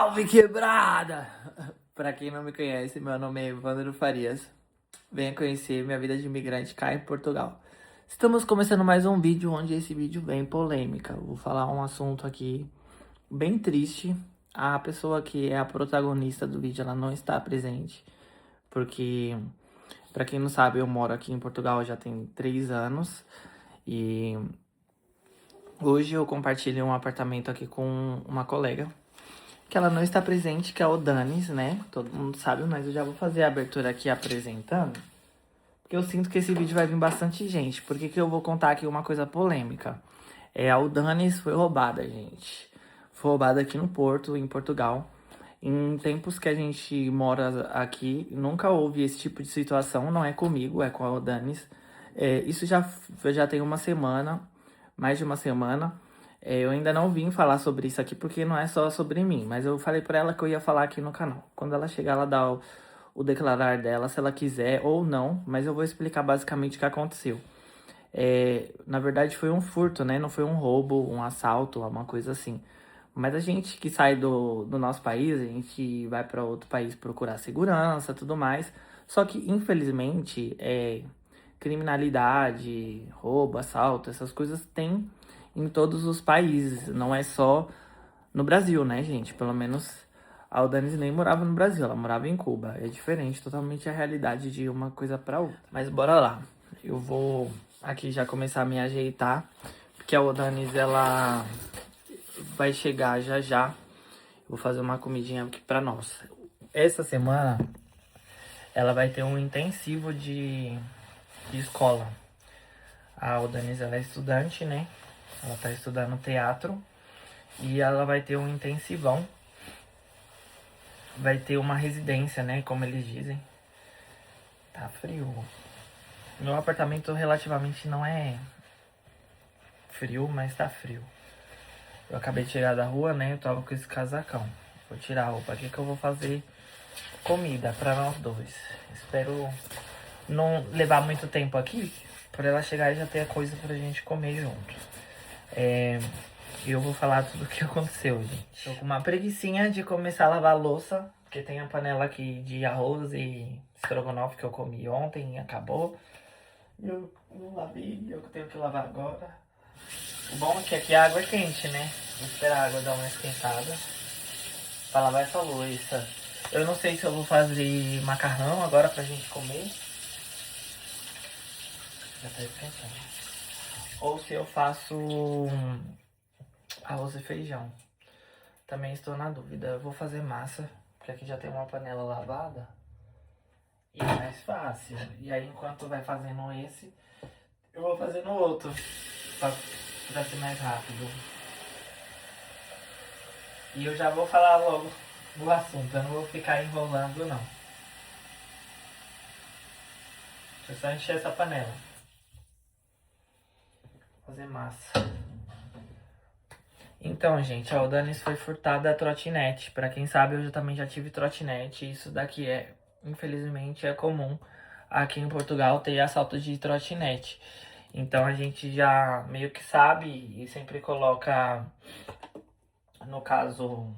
Salve, quebrada! Pra quem não me conhece, meu nome é Evandro Farias. Venha conhecer minha vida de imigrante cá em Portugal. Estamos começando mais um vídeo, onde esse vídeo vem polêmica. Vou falar um assunto aqui bem triste. A pessoa que é a protagonista do vídeo, ela não está presente. Porque, pra quem não sabe, eu moro aqui em Portugal já tem 3 anos. E hoje eu compartilho um apartamento aqui com uma colega que ela não está presente, que é o Danis, né? Todo mundo sabe, mas eu já vou fazer a abertura aqui apresentando, porque eu sinto que esse vídeo vai vir bastante gente. Por que que eu vou contar aqui uma coisa polêmica? O Danis foi roubada, gente. Foi roubada aqui no Porto, em Portugal. Em tempos que a gente mora aqui, nunca houve esse tipo de situação. Não é comigo, é com o Danis. Isso já tem uma semana, mais de uma semana. Eu ainda não vim falar sobre isso aqui porque não é só sobre mim, mas eu falei pra ela que eu ia falar aqui no canal. Quando ela chegar, ela dá o declarar dela, se ela quiser ou não, mas eu vou explicar basicamente o que aconteceu. Na verdade foi um furto, né? Não foi um roubo, um assalto, uma coisa assim. Mas a gente que sai do nosso país, a gente vai para outro país procurar segurança, tudo mais. Só que, infelizmente, criminalidade, roubo, assalto, essas coisas tem em todos os países. Não é só no Brasil, né, gente? Pelo menos a Aldanis nem morava no Brasil, ela morava em Cuba. É diferente totalmente a realidade de uma coisa para outra. Mas bora lá. Eu vou aqui já começar a me ajeitar, porque a Aldanis, ela vai chegar já já. Vou fazer uma comidinha aqui pra nós. Essa semana ela vai ter um intensivo de escola. A Aldanis, ela é estudante, né? Ela tá estudando teatro e ela vai ter um intensivão. Vai ter uma residência, né? Como eles dizem. Tá frio. Meu apartamento relativamente não é frio, mas tá frio. Eu acabei de chegar da rua, né? Eu tava com esse casacão. Vou tirar a roupa aqui que eu vou fazer comida pra nós dois. Espero não levar muito tempo aqui, pra ela chegar e já ter a coisa pra gente comer junto. Eu vou falar tudo o que aconteceu, gente. Tô com uma preguicinha de começar a lavar a louça, porque tem a panela aqui de arroz e estrogonofe que eu comi ontem e acabou. Eu não lavei, eu tenho que lavar agora. O bom é que aqui a água é quente, né? Vou esperar a água dar uma esquentada pra lavar essa louça. Eu não sei se eu vou fazer macarrão agora pra gente comer. Já tá esquentando. Ou se eu faço arroz e feijão. Também estou na dúvida. Eu vou fazer massa, porque aqui já tem uma panela lavada. E é mais fácil. E aí, enquanto vai fazendo esse, eu vou fazendo outro. Pra ser mais rápido. E eu já vou falar logo do assunto. Eu não vou ficar enrolando, não. Deixa eu só encher essa panela. Fazer massa. Então, gente, a Aldanis foi furtada a trotinete. Pra quem sabe, eu também já tive trotinete. Isso daqui infelizmente, é comum aqui em Portugal ter assalto de trotinete. Então a gente já meio que sabe e sempre coloca, no caso,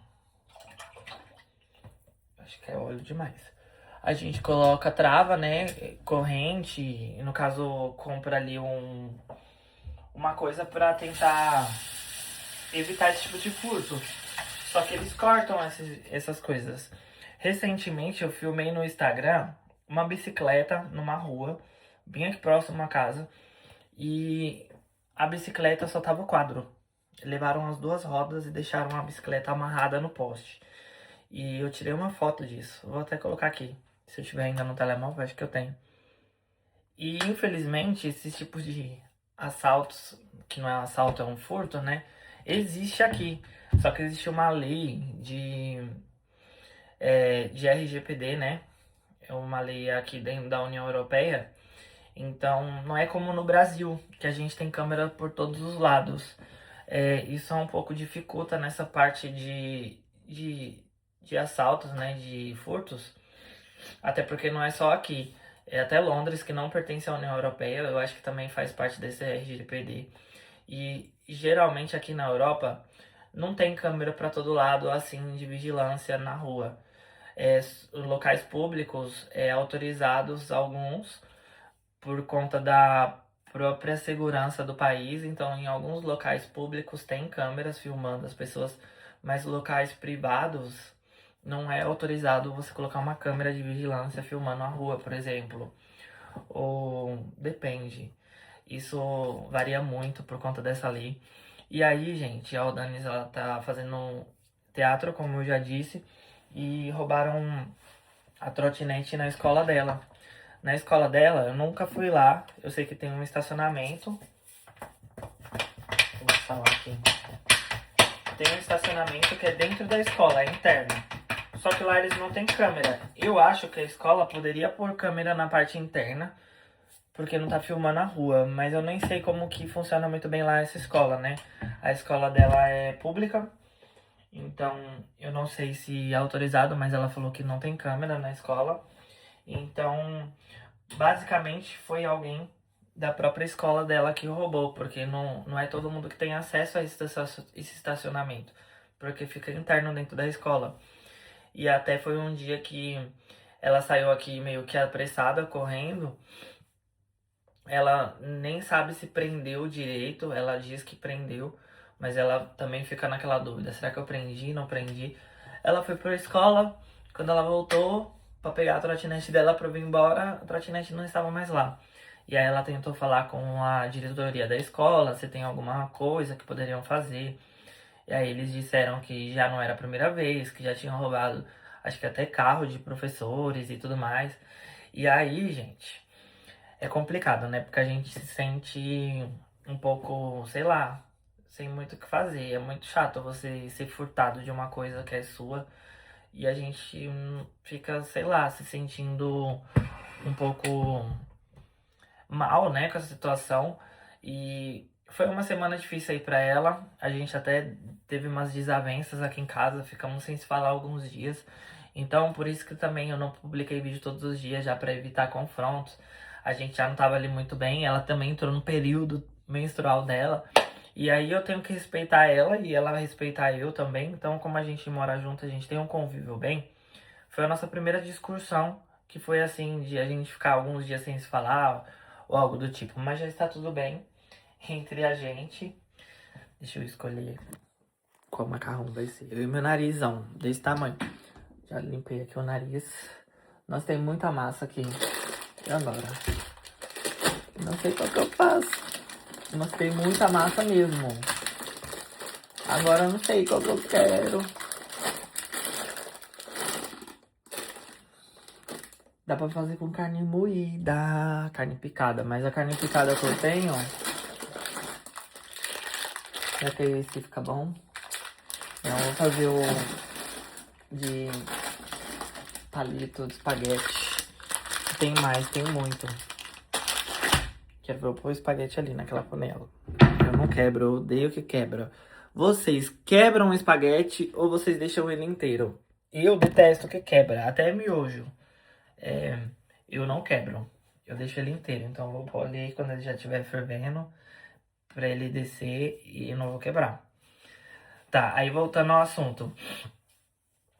acho que é óleo demais. A gente coloca trava, né, corrente, e no caso compra ali uma coisa pra tentar evitar esse tipo de furto. Só que eles cortam essas coisas. Recentemente eu filmei no Instagram uma bicicleta numa rua, bem aqui próximo a casa, e a bicicleta só tava o quadro. Levaram as duas rodas e deixaram a bicicleta amarrada no poste. E eu tirei uma foto disso. Vou até colocar aqui. Se eu tiver ainda no telemóvel, acho que eu tenho. E infelizmente, esses tipos de assaltos, que não é um assalto, é um furto, né? Existe aqui. Só que existe uma lei de RGPD, né? É uma lei aqui dentro da União Europeia. Então, não é como no Brasil, que a gente tem câmera por todos os lados. Isso é um pouco dificulta nessa parte de assaltos, né? De furtos. Até porque não é só aqui. É até Londres, que não pertence à União Europeia, eu acho que também faz parte desse RGPD. E geralmente aqui na Europa não tem câmera para todo lado, assim, de vigilância na rua. Locais públicos autorizados alguns por conta da própria segurança do país. Então, em alguns locais públicos tem câmeras filmando as pessoas, mas locais privados não é autorizado você colocar uma câmera de vigilância filmando a rua, por exemplo. Ou depende. Isso varia muito por conta dessa lei. E aí, gente, a Odanis, ela tá fazendo teatro, como eu já disse, e roubaram a trotinete na escola dela. Na escola dela, eu nunca fui lá. Eu sei que tem um estacionamento. Vou falar aqui. Tem um estacionamento que é dentro da escola, é interno. Só que lá eles não têm câmera. Eu acho que a escola poderia pôr câmera na parte interna, porque não tá filmando a rua. Mas eu nem sei como que funciona muito bem lá essa escola, né? A escola dela é pública, então eu não sei se é autorizado, mas ela falou que não tem câmera na escola. Então, basicamente foi alguém da própria escola dela que roubou, porque não é todo mundo que tem acesso a esse estacionamento, porque fica interno dentro da escola. E até foi um dia que ela saiu aqui meio que apressada, correndo. Ela nem sabe se prendeu direito, ela diz que prendeu, mas ela também fica naquela dúvida, será que eu prendi, não prendi? Ela foi pra escola, quando ela voltou pra pegar a trotinete dela pra vir embora, a trotinete não estava mais lá. E aí ela tentou falar com a diretoria da escola, se tem alguma coisa que poderiam fazer. E aí eles disseram que já não era a primeira vez, que já tinham roubado, acho que até carro de professores e tudo mais. E aí, gente, é complicado, né? Porque a gente se sente um pouco, sei lá, sem muito o que fazer. É muito chato você ser furtado de uma coisa que é sua e a gente fica, sei lá, se sentindo um pouco mal, né, com essa situação. E foi uma semana difícil aí pra ela. A gente até teve umas desavenças aqui em casa, ficamos sem se falar alguns dias. Então, por isso que também eu não publiquei vídeo todos os dias, já pra evitar confrontos. A gente já não tava ali muito bem, ela também entrou no período menstrual dela. E aí eu tenho que respeitar ela e ela respeitar eu também. Então, como a gente mora junto, a gente tem um convívio bem. Foi a nossa primeira discussão, que foi assim, de a gente ficar alguns dias sem se falar, ou algo do tipo. Mas já está tudo bem entre a gente. Deixa eu escolher qual macarrão vai ser. Eu e meu narizão, desse tamanho. Já limpei aqui o nariz. Nós temos muita massa aqui. E agora? Não sei qual que eu faço. Nós temos muita massa mesmo. Agora eu não sei qual que eu quero. Dá pra fazer com carne moída, carne picada. Mas a carne picada que eu tenho, será que esse fica bom? Não, vou fazer o de palito de espaguete. Tem mais, tem muito. Quero ver eu pôr o espaguete ali naquela panela. Eu não quebro, eu odeio que quebra. Vocês quebram o espaguete ou vocês deixam ele inteiro? Eu detesto que quebra, até miojo. Eu não quebro, eu deixo ele inteiro. Então eu vou pôr ali quando ele já estiver fervendo, pra ele descer e eu não vou quebrar. Tá, aí voltando ao assunto.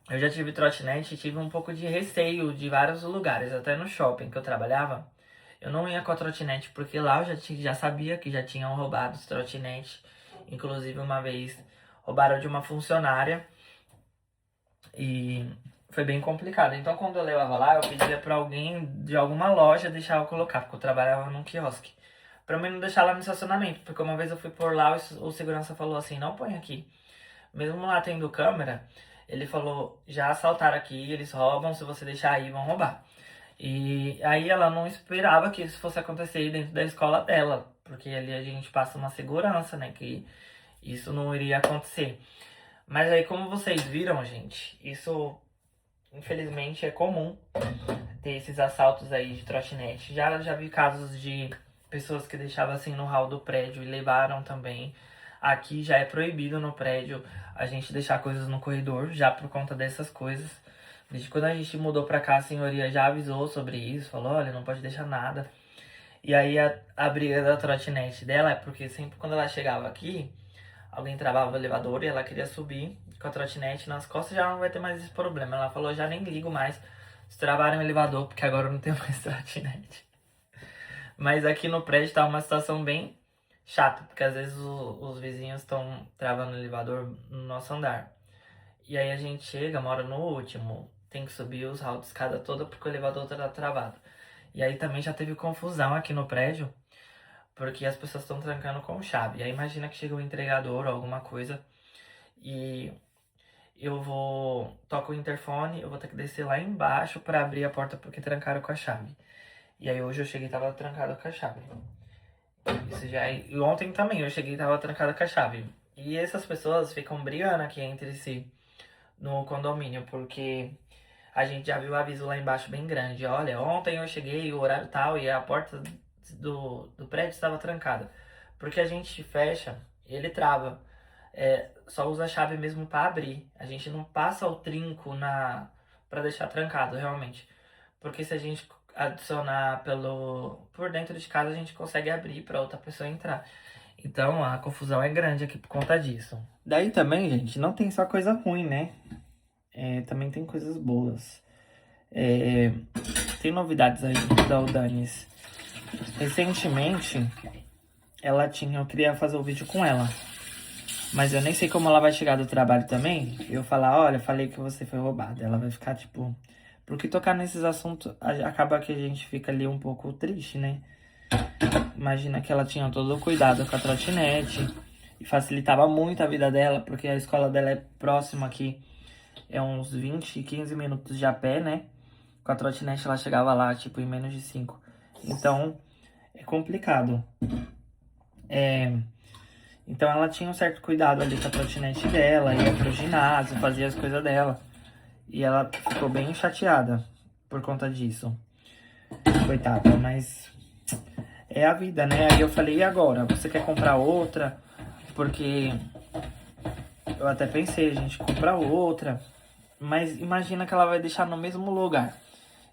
Eu já tive trotinete e tive um pouco de receio de vários lugares, até no shopping que eu trabalhava. Eu não ia com a trotinete porque lá eu já sabia que já tinham roubado os trotinete. Inclusive uma vez roubaram de uma funcionária e foi bem complicado. Então quando eu levava lá, eu pedia pra alguém de alguma loja deixar eu colocar, porque eu trabalhava num quiosque. Pra mim não deixar lá no estacionamento, porque uma vez eu fui por lá, o segurança falou assim, não põe aqui. Mesmo lá tendo câmera, ele falou, já assaltaram aqui, eles roubam, se você deixar aí, vão roubar. E aí ela não esperava que isso fosse acontecer dentro da escola dela, porque ali a gente passa uma segurança, né, que isso não iria acontecer. Mas aí, como vocês viram, gente, isso infelizmente é comum ter esses assaltos aí de trotinete. Já vi casos de pessoas que deixavam assim no hall do prédio e levaram também. Aqui já é proibido no prédio a gente deixar coisas no corredor, já por conta dessas coisas. Desde quando a gente mudou pra cá, a senhoria já avisou sobre isso, falou, olha, não pode deixar nada. E aí a briga da trotinete dela é porque sempre quando ela chegava aqui, alguém travava o elevador e ela queria subir com a trotinete nas costas, já não vai ter mais esse problema. Ela falou, já nem ligo mais se travarem o elevador, porque agora eu não tenho mais trotinete. Mas aqui no prédio tá uma situação bem chata, porque às vezes os vizinhos estão travando o elevador no nosso andar. E aí a gente chega, mora no último, tem que subir os halls de escada toda porque o elevador tá travado. E aí também já teve confusão aqui no prédio, porque as pessoas estão trancando com chave. E aí imagina que chega um entregador ou alguma coisa e toco o interfone, eu vou ter que descer lá embaixo pra abrir a porta porque trancaram com a chave. E aí hoje eu cheguei e tava trancado com a chave. Isso já é... E ontem também eu cheguei e tava trancado com a chave. E essas pessoas ficam brigando aqui entre si no condomínio, porque a gente já viu o aviso lá embaixo bem grande. Olha, ontem eu cheguei, o horário tal, e a porta do prédio estava trancada. Porque a gente fecha, ele trava. Só usa a chave mesmo para abrir. A gente não passa o trinco para deixar trancado, realmente. Porque se a gente adicionar por dentro de casa, a gente consegue abrir para outra pessoa entrar. Então a confusão é grande aqui por conta disso. Daí também, gente, não tem só coisa ruim, né? Também tem coisas boas. Tem novidades aí da Udanis. Recentemente, eu queria fazer o vídeo com ela. Mas eu nem sei como ela vai chegar do trabalho também. Eu falar, olha, falei que você foi roubada. Ela vai ficar, tipo... Porque tocar nesses assuntos, acaba que a gente fica ali um pouco triste, né? Imagina que ela tinha todo o cuidado com a trotinete. E facilitava muito a vida dela, porque a escola dela é próxima aqui. É uns 20, 15 minutos de a pé, né? Com a trotinete ela chegava lá, tipo, em menos de 5. Então, é complicado. Então ela tinha um certo cuidado ali com a trotinete dela, ia pro ginásio, fazia as coisas dela. E ela ficou bem chateada por conta disso. Coitada, mas é a vida, né? Aí eu falei, e agora? Você quer comprar outra? Porque eu até pensei, a gente comprar outra. Mas imagina que ela vai deixar no mesmo lugar.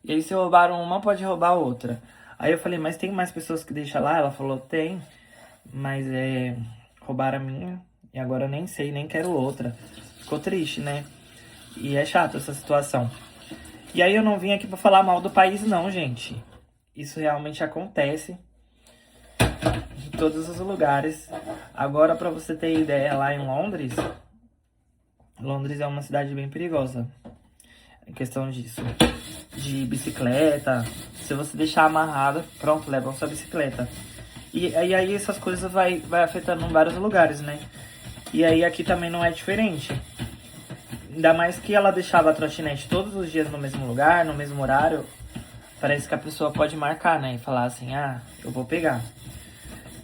E aí se roubaram uma, pode roubar outra. Aí eu falei, mas tem mais pessoas que deixam lá? Ela falou, tem. Mas roubaram a minha. E agora eu nem sei, nem quero outra. Ficou triste, né? E é chato essa situação. E aí eu não vim aqui pra falar mal do país não, gente. Isso realmente acontece em todos os lugares. Agora, pra você ter ideia, lá em Londres... Londres é uma cidade bem perigosa. Em questão disso. De bicicleta. Se você deixar amarrada, pronto, levam sua bicicleta. E aí essas coisas vai afetando em vários lugares, né? E aí aqui também não é diferente. Ainda mais que ela deixava a trotinete todos os dias no mesmo lugar, no mesmo horário. Parece que a pessoa pode marcar, né? E falar assim, eu vou pegar.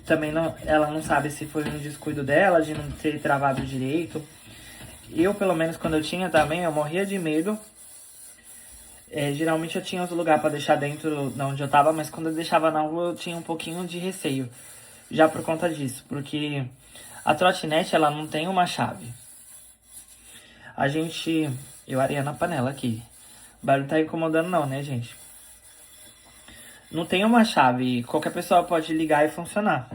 Também ela não sabe se foi um descuido dela, de não ter travado direito. Eu, pelo menos, quando eu tinha também, eu morria de medo. Geralmente eu tinha outro lugar pra deixar dentro de onde eu tava, mas quando eu deixava na rua eu tinha um pouquinho de receio. Já por conta disso, porque a trotinete, ela não tem uma chave. Eu areia na panela aqui. O barulho tá incomodando não, né, gente? Não tem uma chave, qualquer pessoa pode ligar e funcionar.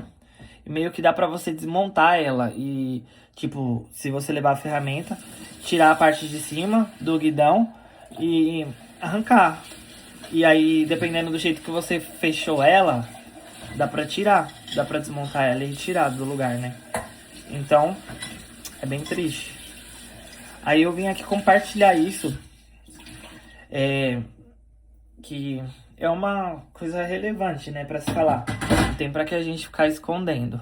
E meio que dá pra você desmontar ela e, tipo, se você levar a ferramenta, tirar a parte de cima do guidão e arrancar. E aí, dependendo do jeito que você fechou ela, dá pra tirar, dá pra desmontar ela e tirar do lugar, né? Então, é bem triste. Aí eu vim aqui compartilhar isso, que é uma coisa relevante, né, pra se falar. Não tem pra que a gente ficar escondendo.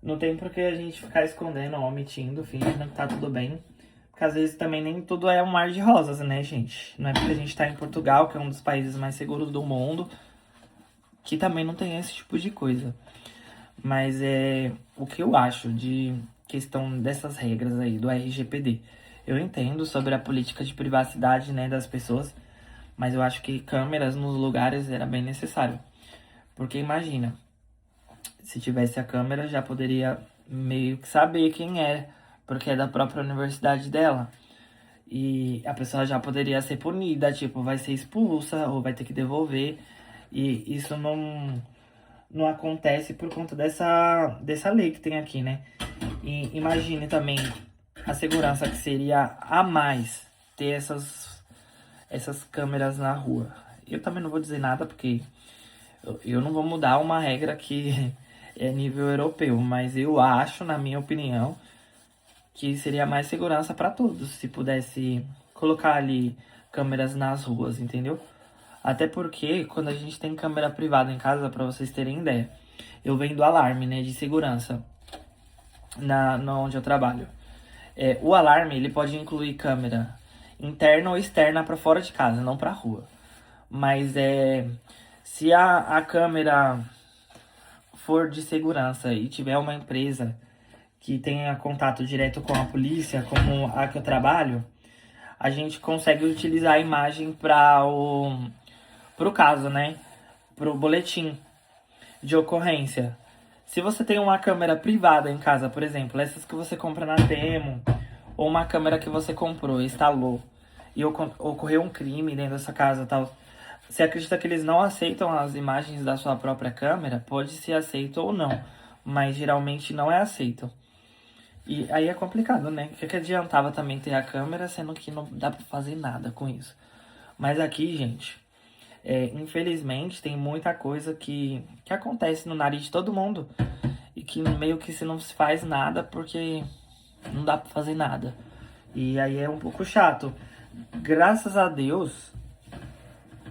Não tem pra que a gente ficar escondendo, omitindo, fingindo que tá tudo bem. Porque às vezes também nem tudo é um mar de rosas, né, gente? Não é porque a gente tá em Portugal, que é um dos países mais seguros do mundo, que também não tem esse tipo de coisa. Mas o que eu acho de questão dessas regras aí, do RGPD. Eu entendo sobre a política de privacidade, né, das pessoas, mas eu acho que câmeras nos lugares era bem necessário. Porque imagina, se tivesse a câmera, já poderia meio que saber quem é, porque é da própria universidade dela. E a pessoa já poderia ser punida, tipo, vai ser expulsa ou vai ter que devolver. E isso não acontece por conta dessa lei que tem aqui, né? E imagine também a segurança que seria a mais ter essas câmeras na rua. Eu também não vou dizer nada porque eu não vou mudar uma regra que é nível europeu, mas eu acho, na minha opinião, que seria mais segurança para todos se pudesse colocar ali câmeras nas ruas, entendeu? Até porque quando a gente tem câmera privada em casa, para vocês terem ideia, eu vendo alarme, né, de segurança na onde eu trabalho. O alarme ele pode incluir câmera interna ou externa para fora de casa, não para rua. Mas se a câmera for de segurança e tiver uma empresa que tenha contato direto com a polícia, como a que eu trabalho, a gente consegue utilizar a imagem para pro caso, né? Pro boletim de ocorrência. Se você tem uma câmera privada em casa, por exemplo, essas que você compra na Temo, ou uma câmera que você comprou, instalou, e ocorreu um crime dentro dessa casa e tal, você acredita que eles não aceitam as imagens da sua própria câmera? Pode ser aceito ou não, mas geralmente não é aceito. E aí é complicado, né? O que adiantava também ter a câmera, sendo que não dá pra fazer nada com isso. Mas aqui, gente, infelizmente tem muita coisa que acontece no nariz de todo mundo. E que meio que se não se faz nada porque não dá pra fazer nada. E aí é um pouco chato. Graças a Deus,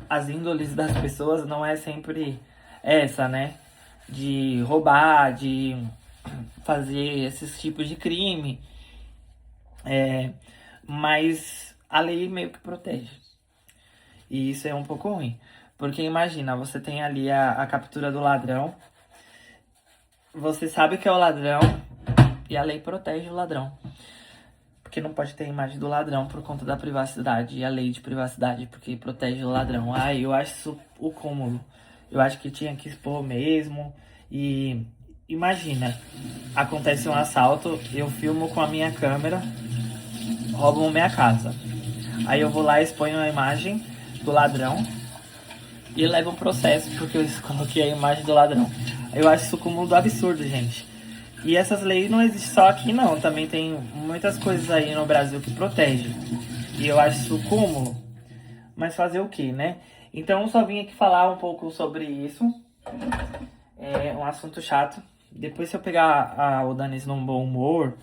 as índoles das pessoas não é sempre essa, né? De roubar, de fazer esses tipos de crime. Mas a lei meio que protege. E isso é um pouco ruim. Porque imagina, você tem ali a captura do ladrão. Você sabe que é o ladrão e a lei protege o ladrão. Porque não pode ter imagem do ladrão por conta da privacidade. E a lei de privacidade porque protege o ladrão. Ai, eu acho isso o cúmulo. Eu acho que tinha que expor mesmo. E imagina, acontece um assalto, eu filmo com a minha câmera, roubam minha casa. Aí eu vou lá e exponho a imagem do ladrão e levo um processo porque eu coloquei a imagem do ladrão. Eu acho isso como um absurdo, gente. E essas leis não existem só aqui não, também tem muitas coisas aí no Brasil que protegem. E eu acho isso cúmulo. Mas fazer o que, né? Então eu só vim aqui falar um pouco sobre isso. É um assunto chato. Depois, se eu pegar o Danis num bom humor,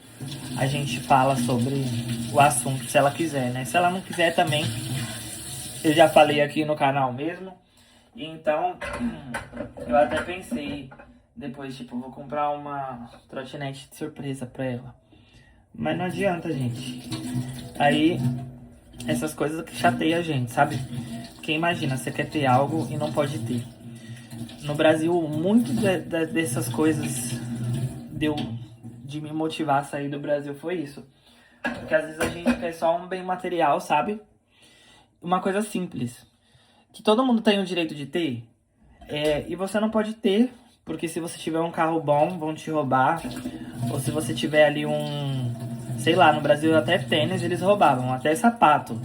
a gente fala sobre o assunto, se ela quiser, né? Se ela não quiser também, eu já falei aqui no canal mesmo. Então, eu até pensei, depois, tipo, vou comprar uma trotinete de surpresa pra ela. Mas não adianta, gente. Aí, essas coisas que chateiam a gente, sabe? Porque imagina, você quer ter algo e não pode ter. No Brasil, muito dessas coisas de me motivar a sair do Brasil foi isso. Porque às vezes a gente quer só um bem material, sabe? Uma coisa simples. Que todo mundo tem o direito de ter. E você não pode ter, porque se você tiver um carro bom, vão te roubar. Ou se você tiver ali sei lá, no Brasil até tênis eles roubavam, até sapato.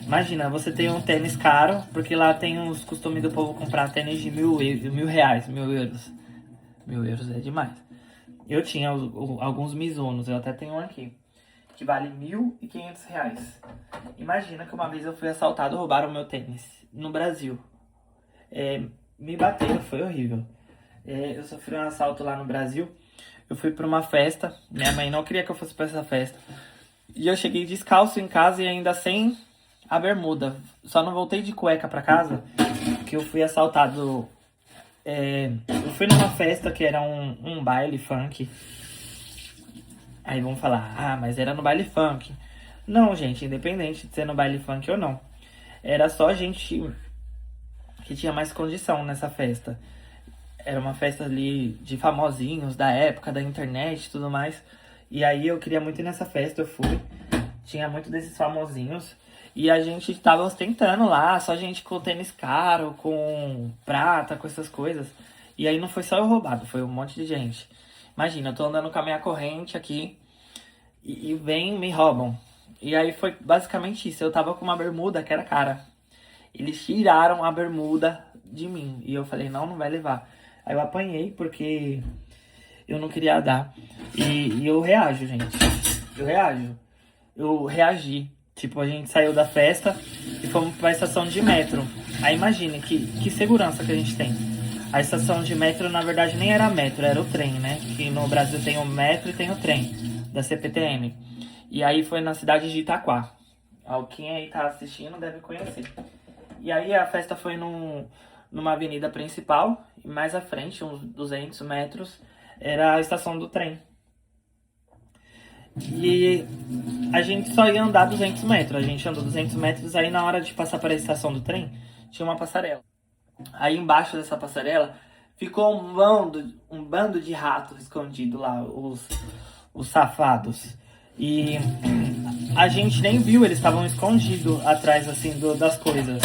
Imagina, você tem um tênis caro, porque lá tem os costumes do povo comprar tênis de R$ 1.000, 1.000 euros. 1.000 euros é demais. Eu tinha alguns Mizunos, eu até tenho um aqui, que vale R$ 1.500. Imagina que uma vez eu fui assaltado, roubaram meu tênis no Brasil. Me bateram, foi horrível. Eu sofri um assalto lá no Brasil. Eu fui pra uma festa, minha mãe não queria que eu fosse pra essa festa. E eu cheguei descalço em casa e ainda sem a bermuda. Só não voltei de cueca pra casa, porque eu fui assaltado. Eu fui numa festa que era um baile funk. Aí vão falar, mas era no baile funk. Não, gente, independente de ser no baile funk ou não. Era só gente que tinha mais condição nessa festa. Era uma festa ali de famosinhos da época, da internet e tudo mais. E aí eu queria muito ir nessa festa, eu fui. Tinha muito desses famosinhos. E a gente tava ostentando lá, só gente com tênis caro, com prata, com essas coisas. E aí não foi só eu roubado, foi um monte de gente. Imagina, eu tô andando com a minha corrente aqui e vem me roubam. E aí foi basicamente isso, eu tava com uma bermuda que era cara. Eles tiraram a bermuda de mim e eu falei, não vai levar. Aí eu apanhei porque eu não queria dar. E eu reajo, gente. Eu reagi. Tipo, a gente saiu da festa e fomos pra estação de metro. Aí imagine que segurança que a gente tem. A estação de metro, na verdade, nem era metro, era o trem, né? Que no Brasil tem o metro e tem o trem, da CPTM. E aí foi na cidade de Itaquá. Quem aí tá assistindo deve conhecer. E aí a festa foi numa avenida principal. E mais à frente, uns 200 metros, era a estação do trem. E a gente só ia andar 200 metros. A gente andou 200 metros, aí na hora de passar para a estação do trem, tinha uma passarela. Aí embaixo dessa passarela ficou um bando de ratos escondido lá, os safados. E a gente nem viu, eles estavam escondidos atrás assim das coisas.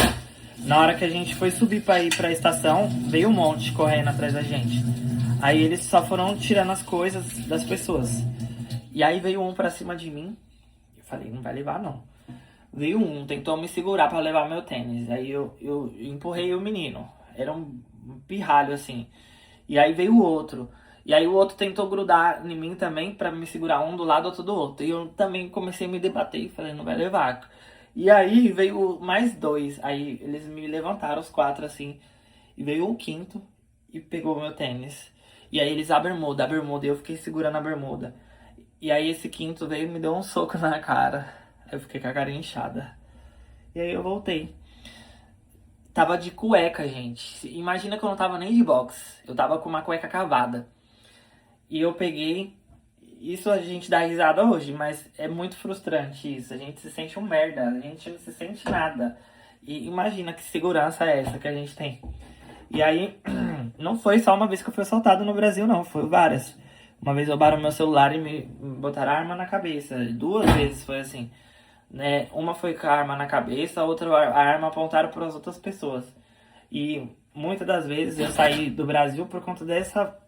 Na hora que a gente foi subir para ir para a estação, veio um monte correndo atrás da gente. Aí eles só foram tirando as coisas das pessoas. E aí veio um pra cima de mim. Eu falei, não vai levar não. Veio um, tentou me segurar pra levar meu tênis. Aí eu empurrei o menino. Era um pirralho assim. E aí veio o outro. E aí o outro tentou grudar em mim também pra me segurar, um do lado, outro do outro. E eu também comecei a me debater. Falei, não vai levar. E aí veio mais dois. Aí eles me levantaram, os quatro assim. E veio o quinto e pegou meu tênis. E aí eles a bermuda. E eu fiquei segurando a bermuda. E aí esse quinto veio e me deu um soco na cara. Eu fiquei com a cara inchada. E aí eu voltei. Tava de cueca, gente. Imagina que eu não tava nem de boxe. Eu tava com uma cueca cavada. E eu peguei... Isso a gente dá risada hoje, mas é muito frustrante isso. A gente se sente um merda. A gente não se sente nada. E imagina que segurança é essa que a gente tem. E aí, não foi só uma vez que eu fui assaltado no Brasil, não. Foi várias. Uma vez roubaram meu celular e me botaram a arma na cabeça. 2 vezes foi assim. Né? Uma foi com a arma na cabeça, a outra a arma apontaram para as outras pessoas. E muitas das vezes eu saí do Brasil por conta dessa...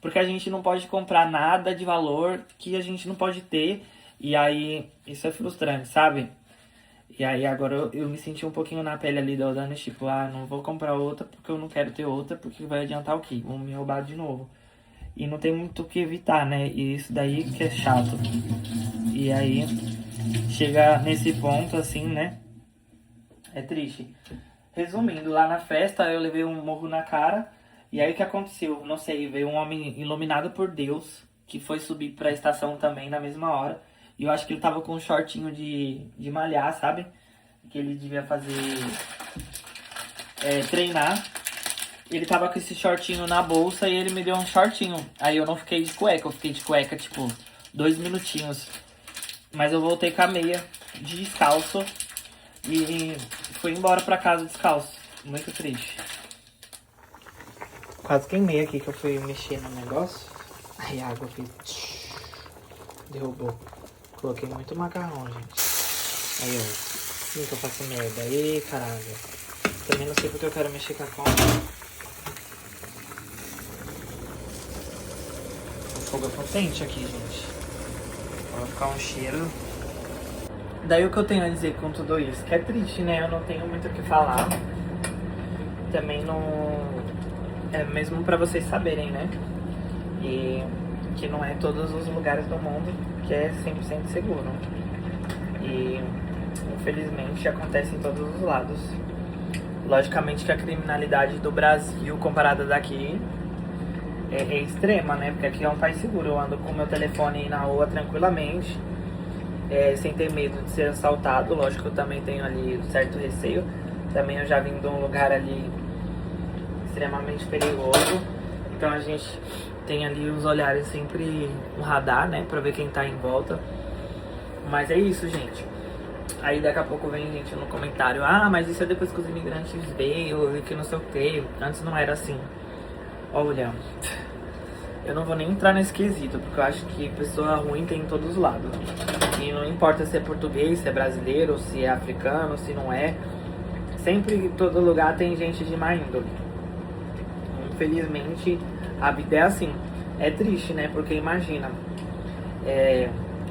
Porque a gente não pode comprar nada de valor que a gente não pode ter. E aí, isso é frustrante, sabe? E aí agora eu me senti um pouquinho na pele ali da Dani, tipo, não vou comprar outra porque eu não quero ter outra, porque vai adiantar o quê? Vão me roubar de novo. E não tem muito o que evitar, né? E isso daí que é chato. E aí, chega nesse ponto, assim, né? É triste. Resumindo, lá na festa eu levei um morro na cara. E aí o que aconteceu? Não sei, veio um homem iluminado por Deus, que foi subir pra estação também na mesma hora. E eu acho que ele tava com um shortinho de malhar, sabe? Que ele devia fazer... treinar. Ele tava com esse shortinho na bolsa e ele me deu um shortinho. Aí eu não fiquei de cueca, eu fiquei de cueca, tipo, 2 minutinhos. Mas eu voltei com a meia, descalço, e fui embora pra casa descalço. Muito triste. Quase queimei aqui que eu fui mexer no negócio. Aí a água fez... derrubou. Coloquei muito macarrão, gente. Aí, ó. Sim que eu faço merda. Ê, caralho. Também não sei porque eu quero mexer com a conta. O fogo é potente aqui, gente. Vai ficar um cheiro. Daí o que eu tenho a dizer com tudo isso? Que é triste, né? Eu não tenho muito o que falar. Também não... É mesmo pra vocês saberem, né? E que não é todos os lugares do mundo que é 100% seguro. E infelizmente acontece em todos os lados. Logicamente que a criminalidade do Brasil comparada daqui é extrema, né? Porque aqui é um país seguro. Eu ando com meu telefone na rua tranquilamente, sem ter medo de ser assaltado. Lógico que eu também tenho ali um certo receio. Também eu já vim de um lugar ali extremamente perigoso. Então a gente tem ali os olhares sempre, um radar, né? Pra ver quem tá em volta. Mas é isso, gente. Aí daqui a pouco vem gente no comentário: mas isso é depois que os imigrantes veio e que não sei o que. Antes não era assim. Olha, eu não vou nem entrar nesse quesito, porque eu acho que pessoa ruim tem em todos os lados. E não importa se é português, se é brasileiro, se é africano, se não é. Sempre em todo lugar tem gente de má índole. Infelizmente, a vida é assim. É triste, né? Porque imagina,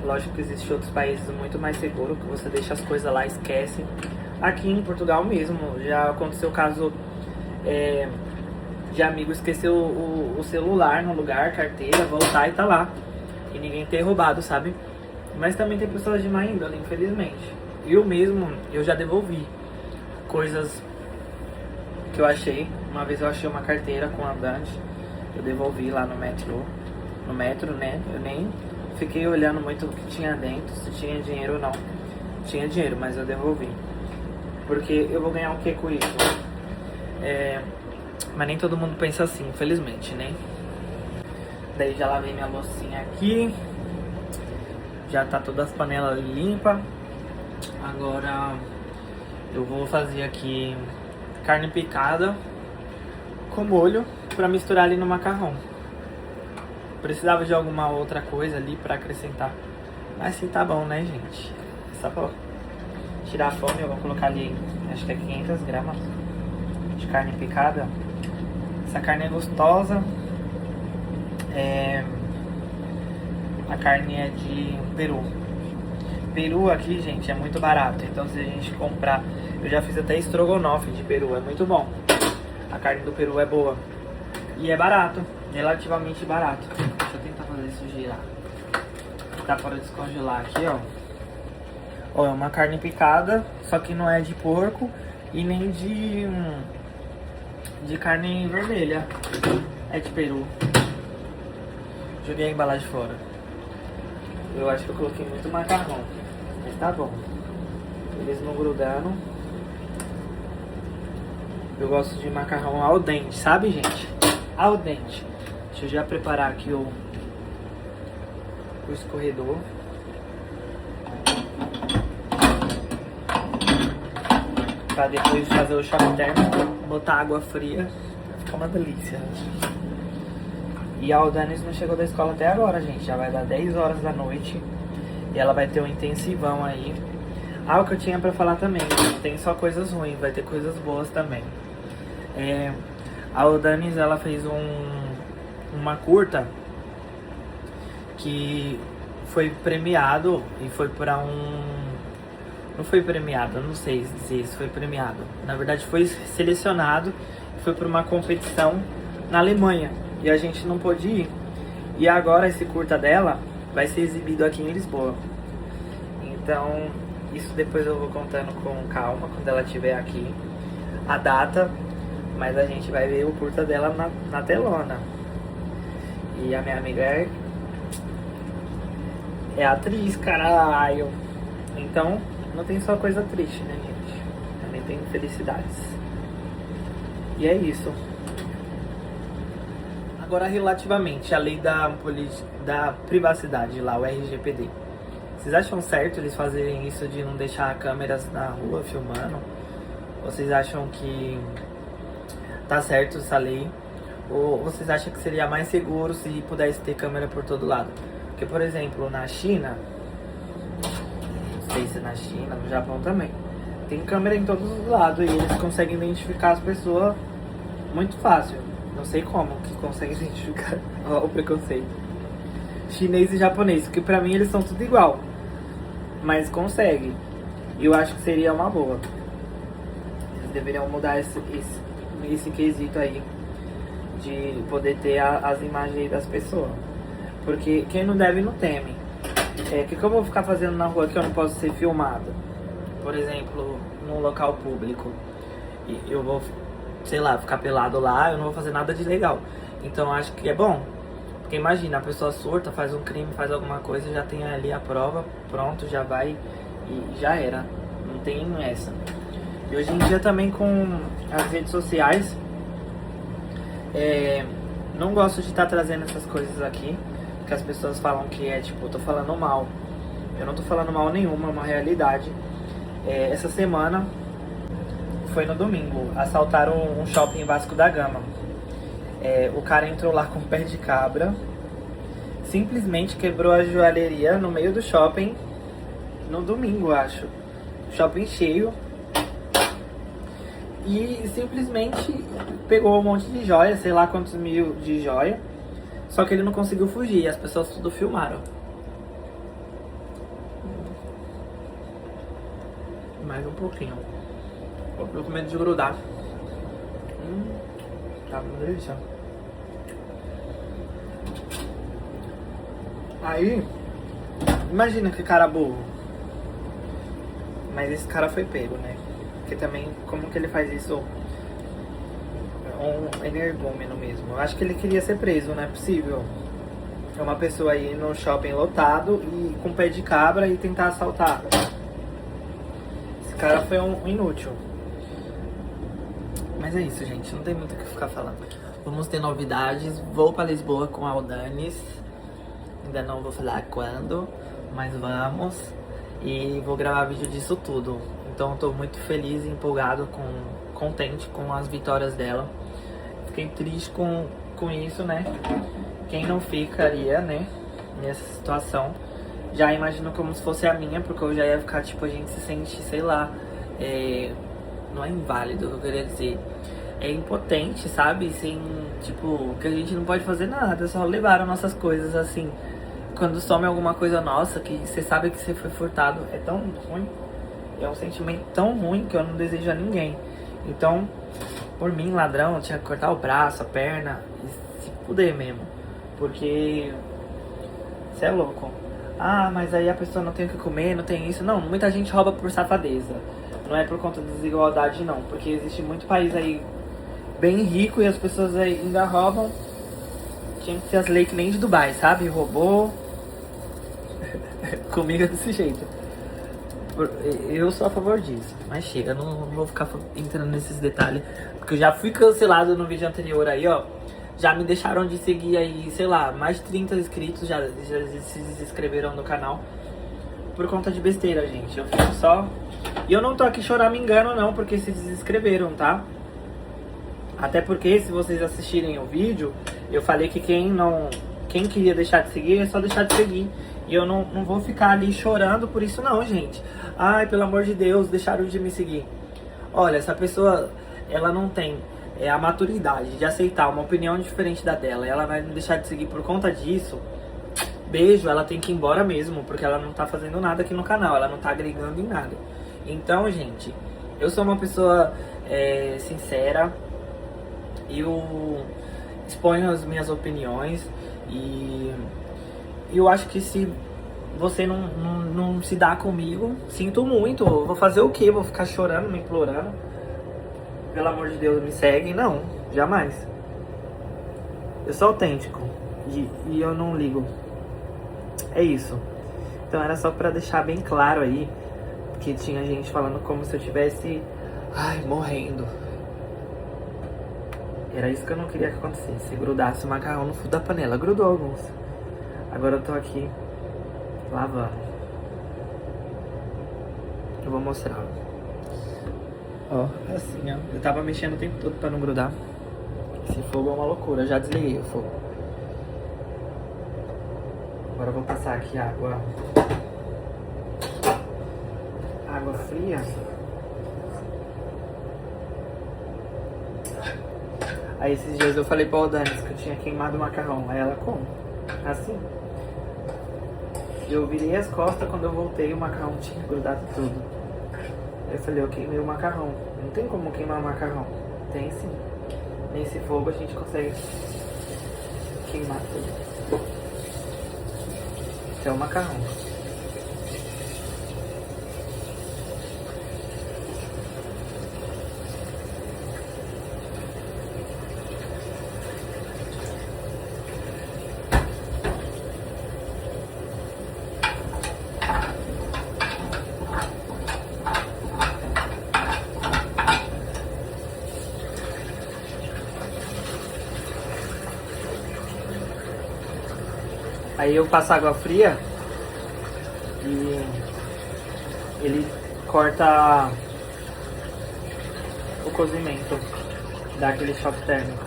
lógico que existem outros países muito mais seguros, que você deixa as coisas lá e esquece. Aqui em Portugal mesmo, já aconteceu o caso de amigo esquecer o celular no lugar, carteira, voltar e tá lá. E ninguém ter roubado, sabe? Mas também tem pessoas de má índole, infelizmente. Eu mesmo, eu já devolvi coisas que eu achei. Uma vez eu achei uma carteira com andante, eu devolvi lá no metrô. No metro, né? Eu nem fiquei olhando muito o que tinha dentro, se tinha dinheiro ou não. Tinha dinheiro, mas eu devolvi. Porque eu vou ganhar o que com isso? Mas nem todo mundo pensa assim, infelizmente, né? Daí já lavei minha loucinha aqui. Já tá todas as panelas limpas. Agora eu vou fazer aqui carne picada com molho pra misturar ali no macarrão. Precisava de alguma outra coisa ali pra acrescentar. Mas sim, tá bom, né, gente? Só pra tirar a fome, eu vou colocar ali, acho que é 500 gramas de carne picada. Essa carne é gostosa. A carne é de peru. Peru aqui, gente, é muito barato. Então se a gente comprar... Eu já fiz até estrogonofe de peru, é muito bom. A carne do peru é boa. E é barato, relativamente barato. Deixa eu tentar fazer isso girar. Dá para descongelar aqui, ó. Ó, é uma carne picada, só que não é de porco e nem de carne vermelha. É de peru. Joguei a embalagem fora. Eu acho que eu coloquei muito macarrão, mas tá bom. Eles não grudando. Eu gosto de macarrão al dente, sabe, gente? Al dente. Deixa eu já preparar aqui o escorredor. Pra depois fazer o choque térmico, botar água fria. Vai ficar uma delícia. E a Aldanis não chegou da escola até agora, gente. Já vai dar 10 horas da noite. E ela vai ter um intensivão aí. Ah, o que eu tinha pra falar também. Não tem só coisas ruins, vai ter coisas boas também. A Aldanis, ela fez uma curta que foi premiado e foi pra não foi premiado, eu não sei dizer se foi premiado. Na verdade foi selecionado e foi pra uma competição na Alemanha. E a gente não pôde ir. E agora esse curta dela vai ser exibido aqui em Lisboa. Então, isso depois eu vou contando com calma, quando ela estiver aqui. A data, mas a gente vai ver o curta dela na telona. E a minha amiga é atriz, caralho. Então, não tem só coisa triste, né, gente? Também tem felicidades. E é isso. Agora, relativamente à lei da privacidade lá, o RGPD. Vocês acham certo eles fazerem isso de não deixar câmeras na rua filmando? Ou vocês acham que tá certo essa lei? Ou vocês acham que seria mais seguro se pudesse ter câmera por todo lado? Porque, por exemplo, na China, não sei se na China, no Japão também, tem câmera em todos os lados e eles conseguem identificar as pessoas muito fácil. Não sei como que conseguem identificar o preconceito. Chinês e japonês, porque pra mim eles são tudo igual. Mas consegue. E eu acho que seria uma boa. Eles deveriam mudar esse quesito aí. De poder ter as imagens aí das pessoas. Porque quem não deve não teme. O que eu vou ficar fazendo na rua que eu não posso ser filmado? Por exemplo, num local público. E eu vou, sei lá, ficar pelado lá, eu não vou fazer nada de legal. Então acho que é bom. Porque imagina, a pessoa surta, faz um crime, faz alguma coisa, já tem ali a prova, pronto, já vai e já era. Não tem essa. E hoje em dia também com as redes sociais, não gosto de estar trazendo essas coisas aqui, que as pessoas falam que tipo, eu tô falando mal. Eu não tô falando mal nenhuma, é uma realidade. Essa semana, foi no domingo, assaltaram um shopping em Vasco da Gama. O cara entrou lá com pé de cabra, simplesmente quebrou a joalheria no meio do shopping, no domingo, acho. Shopping cheio. E simplesmente pegou um monte de joia, sei lá quantos mil de joia. Só que ele não conseguiu fugir, as pessoas tudo filmaram. Mais um pouquinho. Tô com medo de grudar. Tá uma delícia. Aí, imagina que cara burro. Mas esse cara foi pego, né? Porque também, como que ele faz isso? Um energúmeno mesmo. Eu acho que ele queria ser preso, não é possível. É uma pessoa aí no shopping lotado e com pé de cabra e tentar assaltar. Esse cara foi um inútil. Mas é isso, gente. Não tem muito o que ficar falando. Vamos ter novidades. Vou pra Lisboa com a Aldanis. Ainda não vou falar quando, mas vamos. E vou gravar vídeo disso tudo. Então tô muito feliz e empolgado, contente com as vitórias dela. Fiquei triste com isso, né? Quem não ficaria, né? Nessa situação. Já imagino como se fosse a minha, porque eu já ia ficar, tipo, a gente se sente, sei lá, não é inválido o que eu queria dizer. É impotente, sabe? Sem, tipo, que a gente não pode fazer nada, só levar as nossas coisas, assim. Quando some alguma coisa nossa, que você sabe que você foi furtado, é tão ruim. É um sentimento tão ruim que eu não desejo a ninguém. Então, por mim, ladrão, eu tinha que cortar o braço, a perna, e se puder mesmo. Porque você é louco. Ah, mas aí a pessoa não tem o que comer, não tem isso. Não, muita gente rouba por safadeza. Não é por conta de desigualdade, não. Porque existe muito país aí bem rico e as pessoas aí ainda roubam. Tinha que ser as leis que nem de Dubai, sabe? Roubou. Comigo é desse jeito. Eu sou a favor disso. Mas chega, não vou ficar entrando nesses detalhes. Porque eu já fui cancelado no vídeo anterior aí, ó. Já me deixaram de seguir aí, sei lá, mais de 30 inscritos já se inscreveram no canal. Por conta de besteira, gente. Eu fico só... E eu não tô aqui choramingando não, porque se desinscreveram, tá? Até porque, se vocês assistirem o vídeo, eu falei que quem queria deixar de seguir, é só deixar de seguir. E eu não vou ficar ali chorando por isso não, gente. Ai, pelo amor de Deus, deixaram de me seguir. Olha, essa pessoa, ela não tem a maturidade de aceitar uma opinião diferente da dela. Ela vai me deixar de seguir por conta disso. Beijo, ela tem que ir embora mesmo, porque ela não tá fazendo nada aqui no canal. Ela não tá agregando em nada. Então, gente, eu sou uma pessoa sincera. Eu exponho as minhas opiniões e eu acho que se você não se dá comigo, sinto muito. Vou fazer o quê? Vou ficar chorando, me implorando? Pelo amor de Deus, me segue? Não, jamais. Eu sou autêntico e eu não ligo. É isso. Então era só pra deixar bem claro aí, porque tinha gente falando como se eu tivesse, morrendo. Era isso que eu não queria que acontecesse. Grudasse o macarrão no fundo da panela. Grudou alguns. Agora eu tô aqui lavando. Eu vou mostrar. Ó, assim, ó. Eu tava mexendo o tempo todo pra não grudar. Esse fogo é uma loucura. Eu já desliguei o fogo. Agora eu vou passar aqui água fria. Aí esses dias eu falei pra Aldanis que eu tinha queimado o macarrão. Aí ela, como? Assim. Eu virei as costas, quando eu voltei o macarrão tinha grudado tudo. Aí eu falei, eu queimei o macarrão. Não tem como queimar o macarrão. Tem sim. Nesse fogo a gente consegue queimar tudo. Esse é o macarrão. Aí eu passo água fria e ele corta o cozimento, dá aquele choque térmico.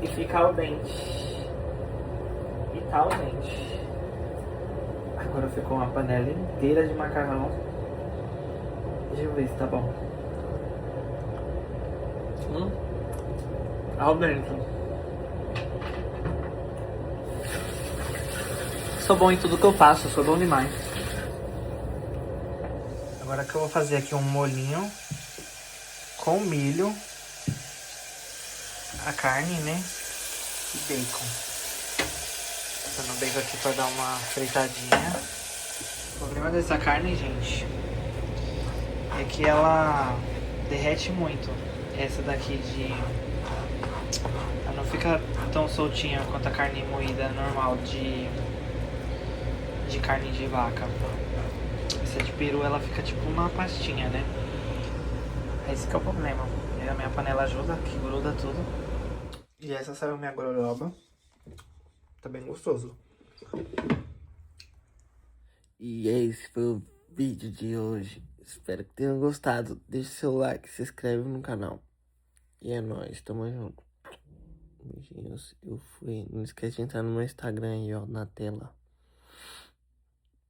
E fica al dente. E tá al dente. Agora ficou uma panela inteira de macarrão. Deixa eu ver se tá bom. Ao dentro. Sou bom em tudo que eu faço, sou bom demais. Agora que eu vou fazer aqui um molhinho com milho, a carne, né? E bacon. Passando o bacon aqui pra dar uma fritadinha. O problema dessa carne, gente, é que ela derrete muito. Essa daqui ela não fica tão soltinha quanto a carne moída normal de carne de vaca. Essa de peru, ela fica tipo uma pastinha, né? Esse que é o problema. E a minha panela ajuda, que gruda tudo. E essa saiu minha gororoba. Tá bem gostoso. E esse foi o vídeo de hoje. Espero que tenham gostado. Deixe seu like, se inscreve no canal. E é nóis, tamo junto. Beijinhos, eu fui. Não esquece de entrar no meu Instagram aí, ó, na tela.